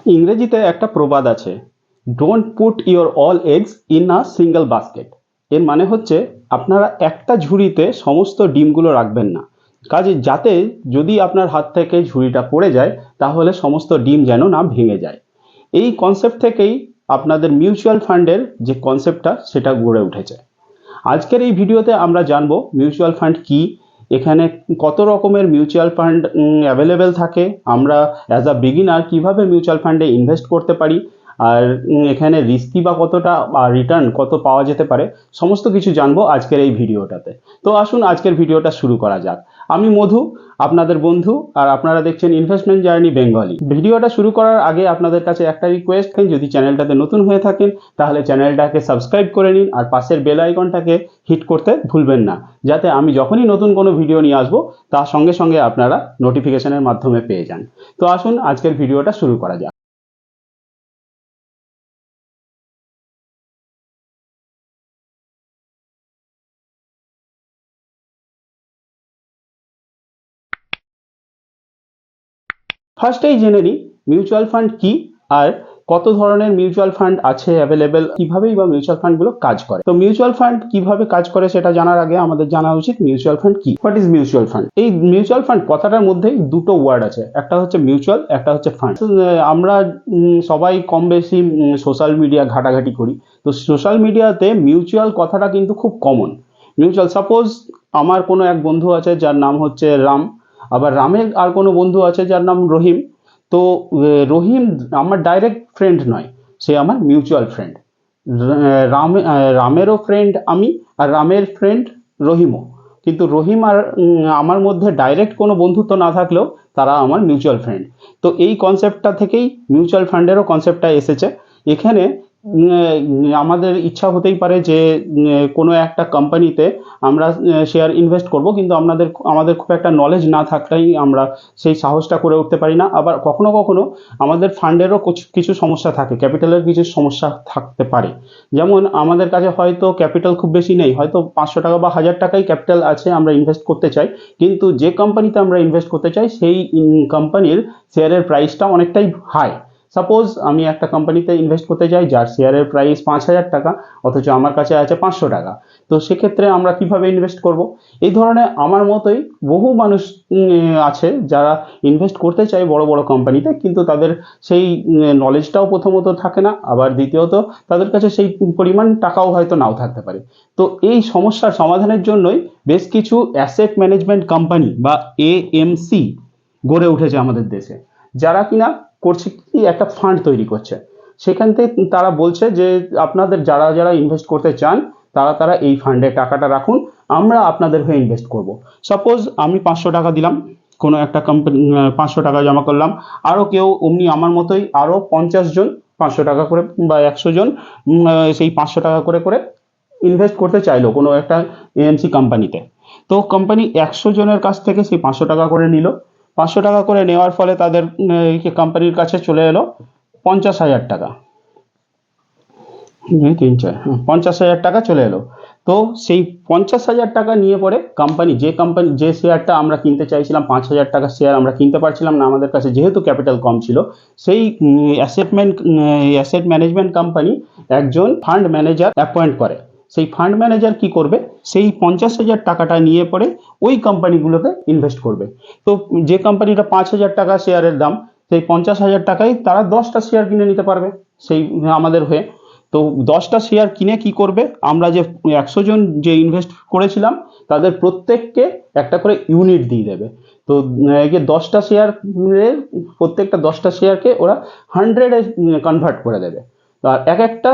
ইংরেজিতে একটা প্রবাদ আছে, don't put your all eggs in a single basket. এর মানে হচ্ছে আপনারা একটা ঝুড়িতে সমস্ত ডিমগুলো রাখবেন না। কাজে যাতে যদি আপনার হাত থেকে ঝুড়িটা পড়ে যায় তাহলে সমস্ত ডিম যেন না ভেঙে যায়। এই কনসেপ্ট থেকেই আপনাদের মিউচুয়াল ফান্ডের যে কনসেপ্টটা সেটা গড়ে উঠেছে। আজকের এই ভিডিওতে আমরা জানবো মিউচুয়াল ফান্ড কি, এখানে কত রকমের মিউচুয়াল ফান্ড অ্যাভেলেবেল থাকে, আমরা অ্যাজ আ বিগিনার কিভাবে মিউচুয়াল ফান্ডে ইনভেস্ট করতে পারি, আর এখানে রিস্কি বা কতটা রিটার্ন কত পাওয়া যেতে পারে, সমস্ত কিছু জানবো আজকের এই ভিডিওটাতে। তো আসুন আজকের ভিডিওটা শুরু করা যাক। আমি মধু, আপনাদের বন্ধু, আর আপনারা দেখছেন ইনভেস্টমেন্ট জার্নি বেঙ্গলি। ভিডিওটা শুরু করার আগে আপনাদের কাছে একটা রিকোয়েস্ট, যদি চ্যানেলটাতে নতুন হয়ে থাকেন তাহলে চ্যানেলটাকে সাবস্ক্রাইব করে নিন আর পাশের বেল আইকনটাকে হিট করতে ভুলবেন না, যাতে আমি যখনই নতুন কোনো ভিডিও নিয়ে আসবো তার সঙ্গে সঙ্গে আপনারা নোটিফিকেশনের মাধ্যমে পেয়ে যান। তো আসুন আজকের ভিডিওটা শুরু করা যাক। ফার্স্টেই জেনে নিই মিউচুয়াল ফান্ড কি আর কত ধরনের মিউচুয়াল ফান্ড আছে অ্যাভেলেবেল, কিভাবেই বা মিউচুয়াল ফান্ডগুলো কাজ করে। তো মিউচুয়াল ফান্ড কিভাবে কাজ করে সেটা জানার আগে আমাদের জানা উচিত মিউচুয়াল ফান্ড কি। What is mutual fund? এই মিউচুয়াল ফান্ড কথাটার মধ্যেই দুটো ওয়ার্ড আছে, একটা হচ্ছে মিউচুয়াল, একটা হচ্ছে ফান্ড। আমরা সবাই কম বেশি সোশ্যাল মিডিয়া ঘাটাঘাটি করি, তো সোশ্যাল মিডিয়াতে মিউচুয়াল কথাটা কিন্তু খুব কমন। মিউচুয়াল, সাপোজ আমার কোনো এক বন্ধু আছে যার নাম হচ্ছে রাম, আবার রামের আর কোনো বন্ধু আছে যার নাম রহিম। তো রহিম আমার ডাইরেক্ট ফ্রেন্ড নয়, সে আমার মিউচুয়াল ফ্রেন্ড। রামেরও ফ্রেন্ড আমি, আর রামের ফ্রেন্ড রহিমও। কিন্তু রহিম আর আমার মধ্যে ডাইরেক্ট কোনো বন্ধুত্ব না থাকলেও তারা আমার মিউচুয়াল ফ্রেন্ড। তো এই কনসেপ্টটা থেকেই মিউচুয়াল ফান্ডেরও কনসেপ্টটা এসেছে। এখানে আমাদের ইচ্ছা হতেই পারে যে কোনো একটা কোম্পানিতে আমরা শেয়ার ইনভেস্ট করব, কিন্তু আমাদের খুব একটা নলেজ না থাকলেই আমরা সেই সাহসটা করে উঠতে পারি না। আবার কখনো কখনো আমাদের ফান্ডেরও কিছু সমস্যা থাকে, ক্যাপিটালের কিছু সমস্যা থাকতে পারে। যেমন আমাদের কাছে হয়তো ক্যাপিটাল খুব বেশি নেই, হয়তো 500 টাকা বা 1000 টাকাই ক্যাপিটাল আছে, আমরা ইনভেস্ট করতে চাই, কিন্তু যে কোম্পানিতে আমরা ইনভেস্ট করতে চাই সেই কোম্পানির শেয়ারের প্রাইসটা অনেকটাই হাই। সাপোজ আমি একটা কোম্পানিতে ইনভেস্ট করতে চাই যার শেয়ারের প্রাইস 5000 টাকা, অথচ আমার কাছে আছে 500 টাকা। তো সেক্ষেত্রে আমরা কিভাবে ইনভেস্ট করব? এই ধরনের আমার মতোই বহু মানুষ আছে যারা ইনভেস্ট করতে চায় বড় বড় কোম্পানিতে, কিন্তু তাদের সেই নলেজটাও প্রথমত থাকে না, আবার দ্বিতীয়ত তাদের কাছে সেই পরিমাণ টাকাও হয়তো নাও থাকতে পারে। তো এই সমস্যার সমাধানের জন্যই বেশ কিছু অ্যাসেট ম্যানেজমেন্ট কোম্পানি বা এএমসি গড়ে উঠেছে আমাদের দেশে, যারা কিনা করছে কি একটা ফান্ড তৈরি করছে। সেখান থেকে তারা বলছে যে আপনাদের যারা যারা ইনভেস্ট করতে চান তারা এই ফান্ডে টাকাটা রাখুন, আমরা আপনাদের হয়ে ইনভেস্ট করব। সাপোজ আমি 500 টাকা দিলাম কোনো একটা কোম্পানি, 500 টাকা জমা করলাম, আরও কেউ অমনি আমার মতোই আরও 50 জন 500 টাকা করে বা 100 জন সেই 500 টাকা করে করে ইনভেস্ট করতে চাইলো কোনো একটা এএমসি কোম্পানিতে। তো কোম্পানি 100 জনের কাছ থেকে সেই 500 টাকা করে নিল। 500 টাকা করে নেওয়ার ফলে তাদের কোম্পানির কাছে চলে এলো 50,000 টাকা। 50,000 টাকা চলে এলো। তো সেই 50,000 টাকা নিয়ে পরে কোম্পানি যে শেয়ারটা আমরা কিনতে চাইছিলাম, 5,000 টাকার শেয়ার আমরা কিনতে পারছিলাম না আমাদের কাছে যেহেতু ক্যাপিটাল কম ছিল, সেই অ্যাসেট ম্যানেজমেন্ট কোম্পানি একজন ফান্ড ম্যানেজার অ্যাপয়েন্ট করে। সেই ফান্ড ম্যানেজার কি করবে, সেই 50,000 টাকাটা নিয়ে পরে ওই কোম্পানিগুলোতে ইনভেস্ট করবে। তো যে কোম্পানিটা 5,000 টাকা শেয়ারের দাম, সেই 50,000 টাকায় তারা 10টা শেয়ার কিনে নিতে পারবে সেই আমাদের হয়ে। তো 10টা শেয়ার কিনে কি করবে, আমরা যে 100 জন যে ইনভেস্ট করেছিলাম তাদের প্রত্যেককে একটা করে ইউনিট দিয়ে দেবে। তো এই যে 10টা শেয়ারের প্রত্যেকটা 10টা শেয়ারকে ওরা 100-এ কনভার্ট করে দেবে। আর এক একটা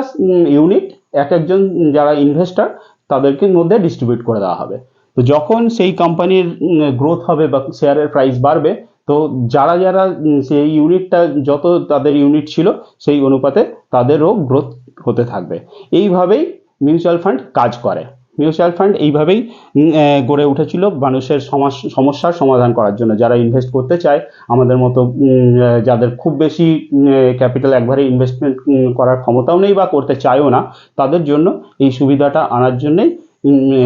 ইউনিট এক একজন যারা ইনভেস্টার তাদেরকে মধ্যে ডিস্ট্রিবিউট করে দেওয়া হবে। তো যখন সেই কোম্পানির গ্রোথ হবে বা শেয়ারের প্রাইস বাড়বে, তো যারা যারা সেই ইউনিটটা যত তাদের ইউনিট ছিল সেই অনুপাতে তাদেরও গ্রোথ হতে থাকবে। এইভাবেই মিউচুয়াল ফান্ড কাজ করে। মিউচুয়াল ফান্ড এইভাবেই গড়ে উঠেছিল মানুষের সমস্যার সমাধান করার জন্য। যারা ইনভেস্ট করতে চায় আমাদের মতো, যাদের খুব বেশি ক্যাপিটাল একবারে ইনভেস্টমেন্ট করার ক্ষমতাও নেই বা করতে চায়ও না, তাদের জন্য এই সুবিধাটা আনার জন্যেই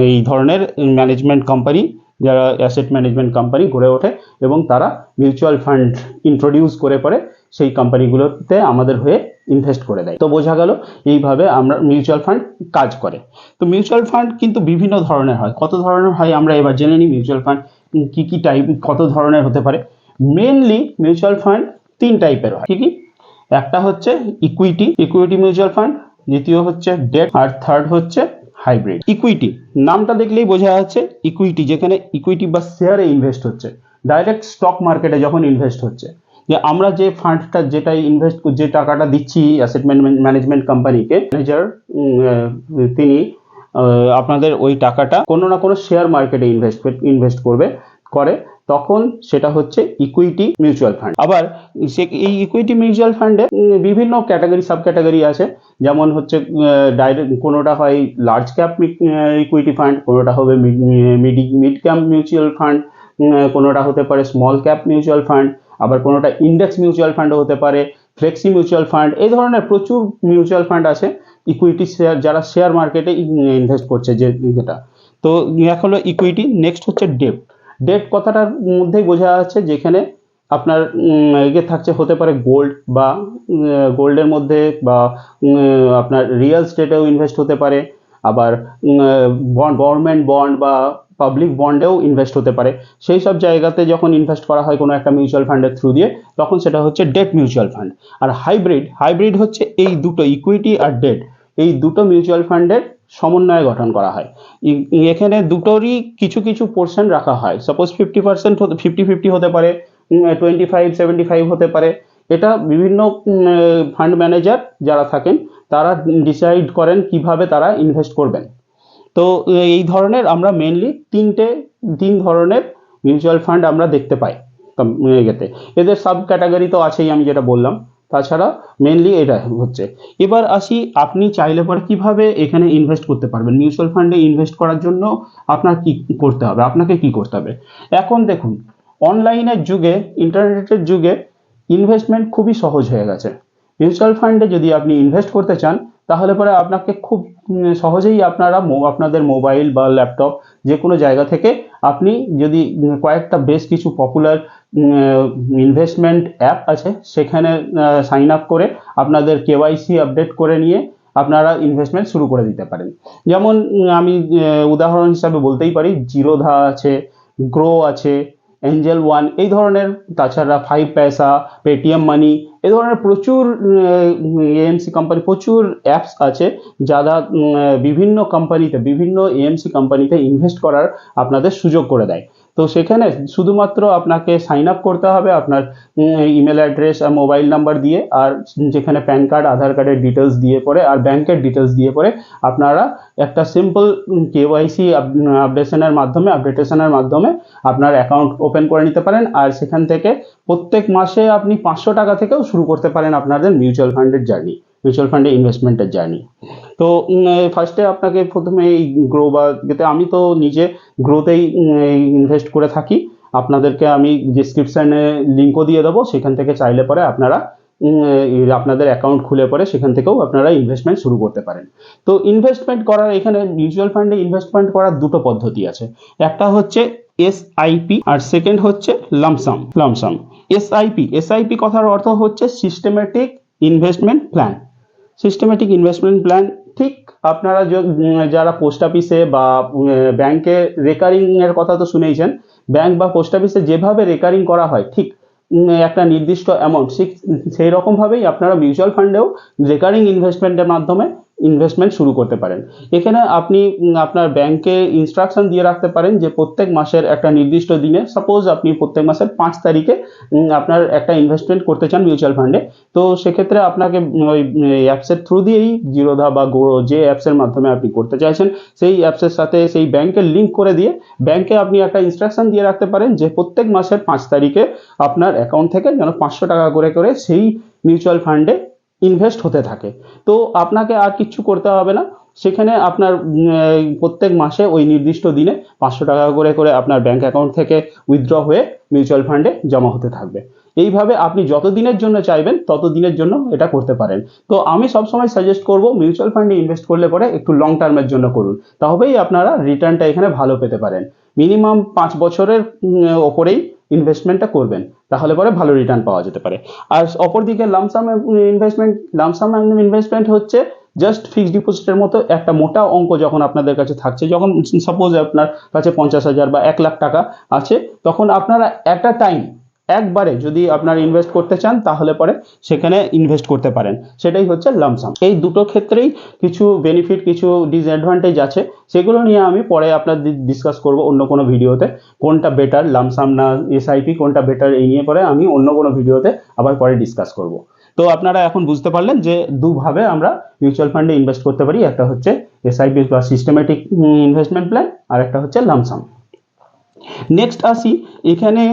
এই ধরনের ম্যানেজমেন্ট কোম্পানি, যারা অ্যাসেট ম্যানেজমেন্ট কোম্পানি গড়ে ওঠে এবং তারা মিউচুয়াল ফান্ড ইন্ট্রোডিউস করে পরে সেই কোম্পানিগুলোতে আমাদের হয়ে ইনভেস্ট করে দেয়। তো বোঝা গেল এইভাবে আমরা মিউচুয়াল ফান্ড কাজ করে। তো মিউচুয়াল ফান্ড কিন্তু বিভিন্ন ধরনের হয়। কত ধরনের হয় আমরা এবার জেনে নিই। মিউচুয়াল ফান্ড কি কি টাইপ, কত ধরনের হতে পারে। মেনলি মিউচুয়াল ফান্ড 3 টাইপের হয়। কি কি? একটা হচ্ছে ইকুইটি মিউচুয়াল ফান্ড, দ্বিতীয় হচ্ছে ডেট, আর থার্ড হচ্ছে হাইব্রিড। ইকুইটি নামটা দেখলেই বোঝা যাচ্ছে ইকুইটি, যেখানে ইকুইটি বা শেয়ারে ইনভেস্ট হচ্ছে, ডাইরেক্ট স্টক মার্কেটে যখন ইনভেস্ট হচ্ছে, যে আমরা যে ফান্ডটা যেটা ইনভেস্ট, যে টাকাটা দিচ্ছি অ্যাসেট ম্যানেজমেন্ট কোম্পানিকে, ম্যানেজার তিনি আপনাদের ওই টাকাটা কোনো না কোনো শেয়ার মার্কেটে ইনভেস্ট করে, তখন সেটা হচ্ছে ইকুইটি মিউচুয়াল ফান্ড। আবার এই ইকুইটি মিউচুয়াল ফান্ডে বিভিন্ন ক্যাটাগরি, সাব ক্যাটাগরি আছে। যেমন হচ্ছে ডাইরেক্ট কোনোটা হয় লার্জ ক্যাপ ইকুইটি ফান্ড, কোনোটা হবে মিড ক্যাপ মিউচুয়াল ফান্ড, কোনোটা হতে পারে স্মল ক্যাপ মিউচুয়াল ফান্ড, আবার কোনোটা ইন্ডেক্স মিউচুয়াল ফান্ডও হতে পারে, ফ্লেক্সি মিউচুয়াল ফান্ড। এই ধরনের প্রচুর মিউচুয়াল ফান্ড আছে ইকুইটি শেয়ার, যারা শেয়ার মার্কেটে ইনভেস্ট করছে যেটা। তো এক হলো ইকুইটি। নেক্সট হচ্ছে ডেট কথাটার মধ্যেই বোঝা যাচ্ছে যেখানে আপনার থাকছে, হতে পারে গোল্ড, বা গোল্ডের মধ্যে, বা আপনার রিয়েল স্টেটেও ইনভেস্ট হতে পারে, আবার গভর্নমেন্ট বন্ড বা পাবলিক বন্ডেও ইনভেস্ট হতে পারে। সেই সব জায়গাতে যখন ইনভেস্ট করা হয় কোনো একটা মিউচুয়াল ফান্ডের থ্রু দিয়ে, তখন সেটা হচ্ছে ডেট মিউচুয়াল ফান্ড। আর হাইব্রিড হচ্ছে এই দুটো, ইকুইটি আর ডেট, এই দুটো মিউচুয়াল ফান্ডের সমন্বয়ে গঠন করা হয়। এখানে দুটোরই কিছু কিছু পোর্শন রাখা হয়। সাপোজ 50% 50-50 হতে পারে, 25-75 হতে পারে। এটা বিভিন্ন ফান্ড ম্যানেজার যারা থাকেন তারা ডিসাইড করেন কিভাবে তারা ইনভেস্ট করবেন। তো এই ধরনের আমরা মেনলি তিন ধরনের মিউচুয়াল ফান্ড আমরা দেখতে পাই এতে। এদের সাব ক্যাটাগরি তো আছেই, আমি যেটা বললাম। তাছাড়া মেনলি এটা হচ্ছে। এবার আসি, আপনি চাইলে পরে কিভাবে এখানে ইনভেস্ট করতে পারবেন। মিউচুয়াল ফান্ডে ইনভেস্ট করার জন্য আপনার কি করতে হবে, আপনাকে কি করতে হবে। এখন দেখুন, অনলাইনের যুগে, ইন্টারনেটের যুগে ইনভেস্টমেন্ট খুবই সহজ হয়ে গেছে। মিউচুয়াল ফান্ডে যদি আপনি ইনভেস্ট করতে চান, তাহলে পরে আপনাকে খুব সহজেই আপনাদের মোবাইল বা ল্যাপটপ যে কোনো জায়গা থেকে আপনি যদি কয়েকটা বেশ কিছু পপুলার ইনভেস্টমেন্ট অ্যাপ আছে, সেখানে সাইন আপ করে আপনাদের কেওয়াইসি আপডেট করে নিয়ে আপনারা ইনভেস্টমেন্ট শুরু করে দিতে পারেন। যেমন আমি উদাহরণ হিসাবে বলতেই পারি, জিরোধা আছে, গ্রো আছে, এঞ্জেল ওয়ান, এই ধরনের। তাছাড়া 5 পয়সা, পেটিএম মানি, এই ধরনের প্রচুর এএমসি কোম্পানি, প্রচুর অ্যাপস আছে যারা বিভিন্ন কোম্পানিতে, বিভিন্ন এএমসি কোম্পানিতে ইনভেস্ট করার আপনাদের সুযোগ করে দেয়। তো সেখানে শুধুমাত্র আপনাকে সাইন আপ করতে হবে আপনার ইমেল অ্যাড্রেস আর মোবাইল নাম্বার দিয়ে, আর যেখানে প্যান কার্ড, আধার কার্ডের ডিটেলস দিয়ে পরে, আর ব্যাংকের ডিটেলস দিয়ে পরে আপনারা একটা সিম্পল কেওয়াইসি আপডেটেশনের মাধ্যমে আপনার অ্যাকাউন্ট ওপেন করে নিতে পারেন। আর সেখান থেকে প্রত্যেক মাসে আপনি 500 টাকা থেকেও শুরু করতে পারেন আপনাদের মিউচুয়াল ফান্ডে ইনভেস্টমেন্টের জার্নি। তো ফার্স্টে আপনাকে প্রথমে এই গ্রো, বা যেতে আমি তো নিজে গ্রোতেই ইনভেস্ট করে থাকি। আপনাদেরকে আমি ডিসক্রিপশানে লিঙ্কও দিয়ে দেবো, সেখান থেকে চাইলে পরে আপনারা আপনাদের অ্যাকাউন্ট খুলে পরে সেখান থেকেও আপনারা ইনভেস্টমেন্ট শুরু করতে পারেন। তো ইনভেস্টমেন্ট করার, এখানে মিউচুয়াল ফান্ডে ইনভেস্টমেন্ট করার দুটো পদ্ধতি আছে। একটা হচ্ছে এসআইপি, আর সেকেন্ড হচ্ছে লামসাম। এসআইপি কথার অর্থ হচ্ছে সিস্টেমেটিক ইনভেস্টমেন্ট প্ল্যান। ঠিক আপনারা যারা পোস্ট অফিসে বা ব্যাংকে রেকারিং এর কথা তো শুনেইছেন, ব্যাংক বা পোস্ট অফিসে যেভাবে রেকারিং করা হয়, ঠিক একটা নির্দিষ্ট অ্যামাউন্ট, সেই রকমভাবেই আপনারা মিউচুয়াল ফান্ডেও রেকারিং ইনভেস্টমেন্টের মাধ্যমে ইনভেস্টমেন্ট শুরু করতে পারেন। এখানে আপনি আপনার ব্যাংকে ইনস্ট্রাকশন দিয়ে রাখতে পারেন যে প্রত্যেক মাসের একটা নির্দিষ্ট দিনে, সাপোজ আপনি প্রত্যেক মাসের 5 তারিখে আপনার একটা ইনভেস্টমেন্ট করতে চান মিউচুয়াল ফান্ডে। তো সেক্ষেত্রে আপনাকে ওই অ্যাপসের থ্রু দিয়েই, জিরোধা বা গ্রো, যে অ্যাপসের মাধ্যমে আপনি করতে চাইছেন, সেই অ্যাপসের সাথে সেই ব্যাংকের লিঙ্ক করে দিয়ে ব্যাংকে আপনি একটা ইনস্ট্রাকশন দিয়ে রাখতে পারেন যে প্রত্যেক মাসের 5 তারিখে আপনার অ্যাকাউন্ট থেকে যেন 500 টাকা করে সেই মিউচুয়াল ফান্ডে ইনভেস্ট হতে থাকে। তো আপনাকে আর কিচ্ছু করতে হবে না। সেখানে আপনার প্রত্যেক মাসে ওই নির্দিষ্ট দিনে 500 টাকা করে আপনার ব্যাংক অ্যাকাউন্ট থেকে উইথড্র হয়ে মিউচুয়াল ফান্ডে জমা হতে থাকবে। এইভাবে আপনি যত দিনের জন্য চাইবেন তত দিনের জন্য এটা করতে পারেন। তো আমি সবসময় সাজেস্ট করব, মিউচুয়াল ফান্ডে ইনভেস্ট করলে পরে একটু লং টার্মের জন্য করুন, তবেই আপনারা রিটার্নটা এখানে ভালো পেতে পারেন। মিনিমাম 5 বছরের ওপরেই ইনভেস্টমেন্টটা করবেন, তাহলে পরে ভালো রিটার্ন পাওয়া যেতে পারে। আর অপরদিকে লামসাম ইনভেস্টমেন্ট হচ্ছে জাস্ট ফিক্সড ডিপোজিটের মতো একটা মোটা অঙ্ক যখন আপনাদের কাছে থাকছে, যখন সাপোজ আপনার কাছে 50,000 বা 1 লাখ টাকা আছে, তখন আপনারা একটা টাইম একবারে যদি আপনারা ইনভেস্ট করতে চান তাহলে পরে সেখানে ইনভেস্ট করতে পারেন, সেটাই হচ্ছে লামসাম। এই দুটো ক্ষেত্রেই কিছু বেনিফিট কিছু ডিসঅ্যাডভান্টেজ আছে, সেগুলো নিয়ে আমি পরে আপনাদের ডিসকাস করব অন্য কোনো ভিডিওতে, কোনটা বেটার লামসাম না এসআইপি কোনটা বেটার, এই নিয়ে পরে আমি অন্য কোনো ভিডিওতে আবার পরে ডিসকাস করব। তো আপনারা এখন বুঝতে পারলেন যে দুভাবে আমরা মিউচুয়াল ফান্ডে ইনভেস্ট করতে পারি, একটা হচ্ছে এসআইপি বা সিস্টেমেটিক ইনভেস্টমেন্ট প্ল্যান, আর একটা হচ্ছে লামসাম। নেক্সট আসি, এখানে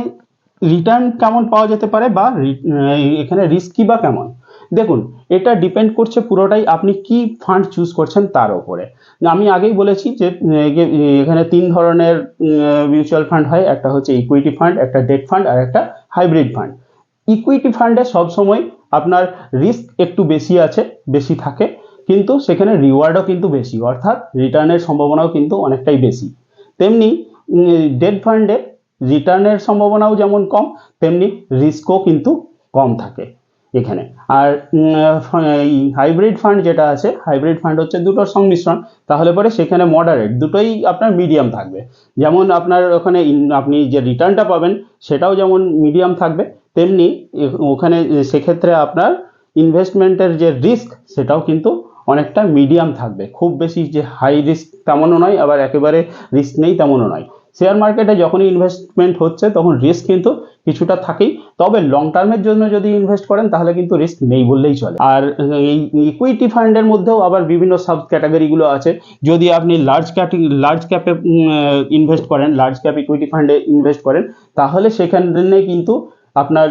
রিটার্ন কেমন পাওয়া যেতে পারে বা এখানে রিস্কি বা কেমন। দেখুন, এটা ডিপেন্ড করছে পুরোটাই আপনি কি ফান্ড চুজ করছেন তার উপরে। আমি আগেই বলেছি যে এখানে 3 ধরনের মিউচুয়াল ফান্ড হয়, একটা হচ্ছে ইকুইটি ফান্ড, একটা ডেট ফান্ড, আর একটা হাইব্রিড ফান্ড। ইকুইটি ফান্ডে সবসময় আপনার রিস্ক একটু বেশি থাকে, কিন্তু সেখানে রিওয়ার্ডও কিন্তু বেশি, অর্থাৎ রিটার্নের সম্ভাবনাও কিন্তু অনেকটাই বেশি। তেমনি ডেট ফান্ডে রিটার্নের সম্ভাবনাও যেমন কম, তেমনি রিস্কও কিন্তু কম থাকে এখানে। আর হাইব্রিড ফান্ড যেটা আছে, হাইব্রিড ফান্ড হচ্ছে দুটোর সংমিশ্রণ, তাহলে পরে সেখানে মডারেট দুটোই আপনার মিডিয়াম থাকবে। যেমন আপনার ওখানে আপনি যে রিটার্নটা পাবেন সেটাও যেমন মিডিয়াম থাকবে, তেমনি ওখানে সেক্ষেত্রে আপনার ইনভেস্টমেন্টের যে রিস্ক সেটাও কিন্তু অনেকটা মিডিয়াম থাকবে, খুব বেশি যে হাই রিস্ক তেমনও নয়, আবার একেবারে রিস্ক নেই তেমনও নয়। শেয়ার মার্কেটে যখনই ইনভেস্টমেন্ট হচ্ছে তখন রিস্ক কিন্তু কিছুটা থাকেই, তবে লং টার্মের জন্য যদি ইনভেস্ট করেন তাহলে কিন্তু রিস্ক নেই বললেই চলে। আর এই ইকুইটি ফান্ডের মধ্যেও আবার বিভিন্ন সাব ক্যাটাগরিগুলো আছে। যদি আপনি লার্জ ক্যাপে ইনভেস্ট করেন, লার্জ ক্যাপ ইকুইটি ফান্ডে ইনভেস্ট করেন, তাহলে সেখানে কিন্তু আপনার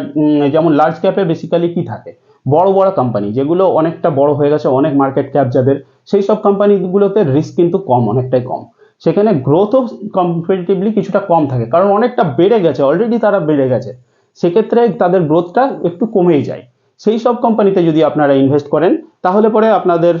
যেমন লার্জ ক্যাপে বেসিক্যালি কি থাকে, বড় বড় কোম্পানি যেগুলো অনেকটা বড় হয়ে গেছে, অনেক মার্কেট ক্যাপ যাদের, সেই সব কোম্পানিগুলোতে রিস্ক কিন্তু কম, অনেকটাই কম। সেখানে গ্রোথও কম্পারেটিভলি কিছুটা কম থাকে, কারণ অনেকটা বেড়ে গেছে, অলরেডি তারা বেড়ে গেছে, সেক্ষেত্রে তাদের গ্রোথটা একটু কমেই যায়। সেই সব কোম্পানিতে যদি আপনারা ইনভেস্ট করেন তাহলে পরে আপনাদের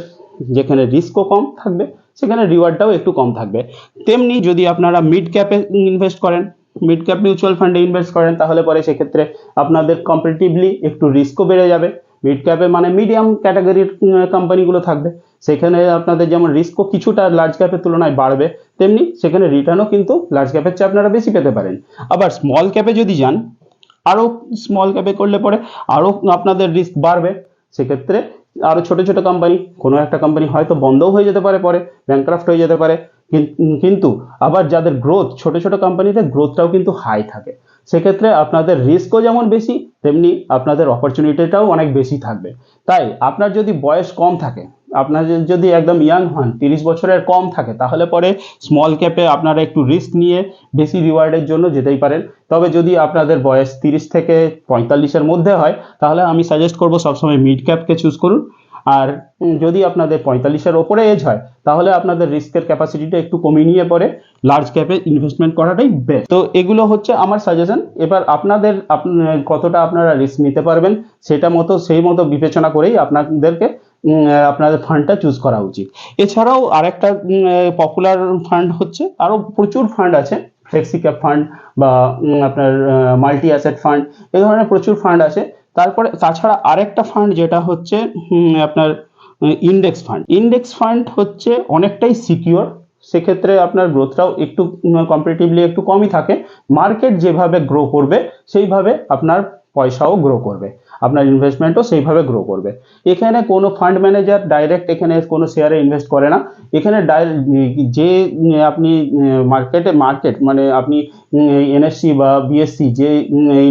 যেখানে রিস্কও কম থাকবে, সেখানে রিওয়ার্ডটাও একটু কম থাকবে। তেমনি যদি আপনারা মিড ক্যাপে ইনভেস্ট করেন, মিড ক্যাপ মিউচুয়াল ফান্ডে ইনভেস্ট করেন, তাহলে পরে সেক্ষেত্রে আপনাদের কম্পারেটিভলি একটু রিস্কও বেড়ে যাবে। মিড ক্যাপে মানে মিডিয়াম ক্যাটাগরির কোম্পানিগুলো থাকবে, সেখানে আপনাদের যেমন রিস্কও কিছুটা লার্জ ক্যাপের তুলনায় বাড়বে, তেমনি সেখানে রিটার্নও কিন্তু লার্জ ক্যাপের চেয়ে আপনারা বেশি পেতে পারেন। আবার স্মল ক্যাপে যদি যান, আরও স্মল ক্যাপে করলে পরে আরও আপনাদের রিস্ক বাড়বে। সেক্ষেত্রে আরও ছোট ছোট কোম্পানি, কোনো একটা কোম্পানি হয়তো বন্ধও হয়ে যেতে পারে, পরে ব্যাংক্রাফট হয়ে যেতে পারে, কিন্তু আবার যাদের গ্রোথ, ছোট ছোট কোম্পানিতে গ্রোথটাও কিন্তু হাই থাকে, সেক্ষেত্রে আপনাদের রিস্কও যেমন বেশি, তেমনি আপনাদের অপরচুনিটিটাও অনেক বেশি থাকবে। তাই আপনার যদি বয়স কম থাকে, আপনার যদি একদম ইয়াং হন, 30 বছরের কম থাকে, তাহলে পরে স্মল ক্যাপে আপনারা একটু রিস্ক নিয়ে বেশি রিওয়ার্ডের জন্য যেতেই পারেন। তবে যদি আপনাদের বয়স 30 থেকে 45-এর মধ্যে হয়, তাহলে আমি সাজেস্ট করব সবসময় মিড ক্যাপকে চুজ করুন। আর যদি আপনাদের 45-এর ওপরে এজ হয়, তাহলে আপনাদের রিস্কের ক্যাপাসিটিটা একটু কমিয়ে নিয়ে পরে লার্জ ক্যাপে ইনভেস্টমেন্ট করাটাই বেস্ট। তো এগুলো হচ্ছে আমার সাজেশন। এবার আপনাদের কতটা আপনারা রিস্ক নিতে পারবেন সেই মতো বিবেচনা করেই আপনাদেরকে আপনাদের ফান্ডটা চুজ করা উচিত। এছাড়াও আরেকটা পপুলার ফান্ড হচ্ছে, আরও প্রচুর ফান্ড আছে, ফ্লেক্সি ক্যাপ ফান্ড বা আপনার মাল্টি অ্যাসেট ফান্ড, এই ধরনের প্রচুর ফান্ড আছে। তারপরে তাছাড়া আরেকটা ফান্ড যেটা হচ্ছে আপনার ইন্ডেক্স ফান্ড হচ্ছে অনেকটাই সিকিওর, সেক্ষেত্রে আপনার গ্রোথটাও একটু কম্পারেটিভলি একটু কমই থাকে। মার্কেট যেভাবে গ্রো করবে সেইভাবে আপনার পয়সাও গ্রো করবে, আপনার ইনভেস্টমেন্টও সেইভাবে গ্রো করবে। এখানে কোনো ফান্ড ম্যানেজার ডাইরেক্ট এখানে কোনো শেয়ারে ইনভেস্ট করে না। এখানে যে আপনি মার্কেট মানে আপনি এনএসসি বা বিএসসি যে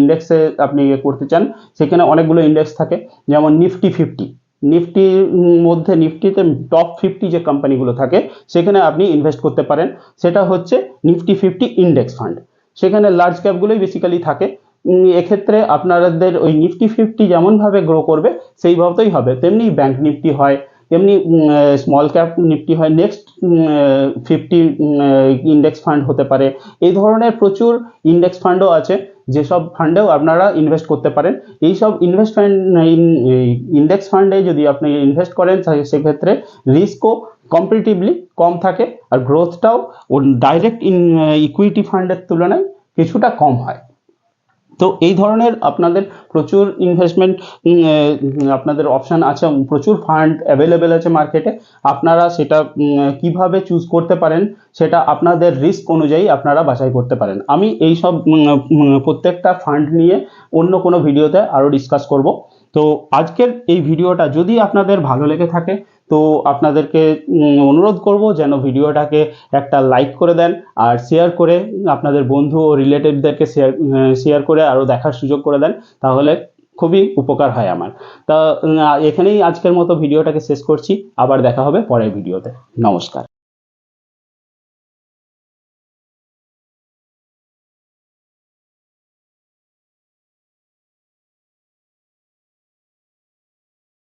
ইন্ডেক্সে আপনি করতে চান, সেখানে অনেকগুলো ইন্ডেক্স থাকে, যেমন নিফটিতে টপ 50 যে কোম্পানিগুলো থাকে সেখানে আপনি ইনভেস্ট করতে পারেন। সেটা হচ্ছে নিফটি 50 ইন্ডেক্স ফান্ড, সেখানে লার্জ ক্যাপগুলোই বেসিক্যালি থাকে। এক্ষেত্রে আপনাদের ওই নিফটি 50 যেমনভাবে গ্রো করবে সেইভাবেই হবে, তেমনি ব্যাংক নিফটি হয়, তেমনি স্মল ক্যাপ নিফটি হয়, নেক্সট 50 ইন্ডেক্স ফান্ড হতে পারে। এই ধরনের প্রচুর ইন্ডেক্স ফান্ডও আছে, যেসব ফান্ডেও আপনারা ইনভেস্ট করতে পারেন। এইসব ইন্ডেক্স ফান্ডে যদি আপনি ইনভেস্ট করেন, সেক্ষেত্রে রিস্কও কম্পারেটিভলি কম থাকে, আর গ্রোথটাও ডাইরেক্ট ইকুইটি ফান্ডের তুলনায় কিছুটা কম হয়। তো এই ধরনের আপনাদের প্রচুর ইনভেস্টমেন্ট আপনাদের অপশান আছে, প্রচুর ফান্ড অ্যাভেলেবেল আছে মার্কেটে। আপনারা সেটা কিভাবে চুজ করতে পারেন সেটা আপনাদের রিস্ক অনুযায়ী আপনারা বাছাই করতে পারেন। আমি এই সব প্রত্যেকটা ফান্ড নিয়ে অন্য কোনো ভিডিওতে আরও ডিসকাস করব। তো আজকের এই ভিডিওটা যদি আপনাদের ভালো লেগে থাকে তো আপনাদেরকে অনুরোধ করব যেন ভিডিওটাকে একটা লাইক করে দেন, আর শেয়ার করে আপনাদের বন্ধু ও রিলেটিভদেরকে শেয়ার করে আরও দেখার সুযোগ করে দেন, তাহলে খুবই উপকার হয় আমার। তা এখানেই আজকের মতো ভিডিওটাকে শেষ করছি, আবার দেখা হবে পরের ভিডিওতে। নমস্কার।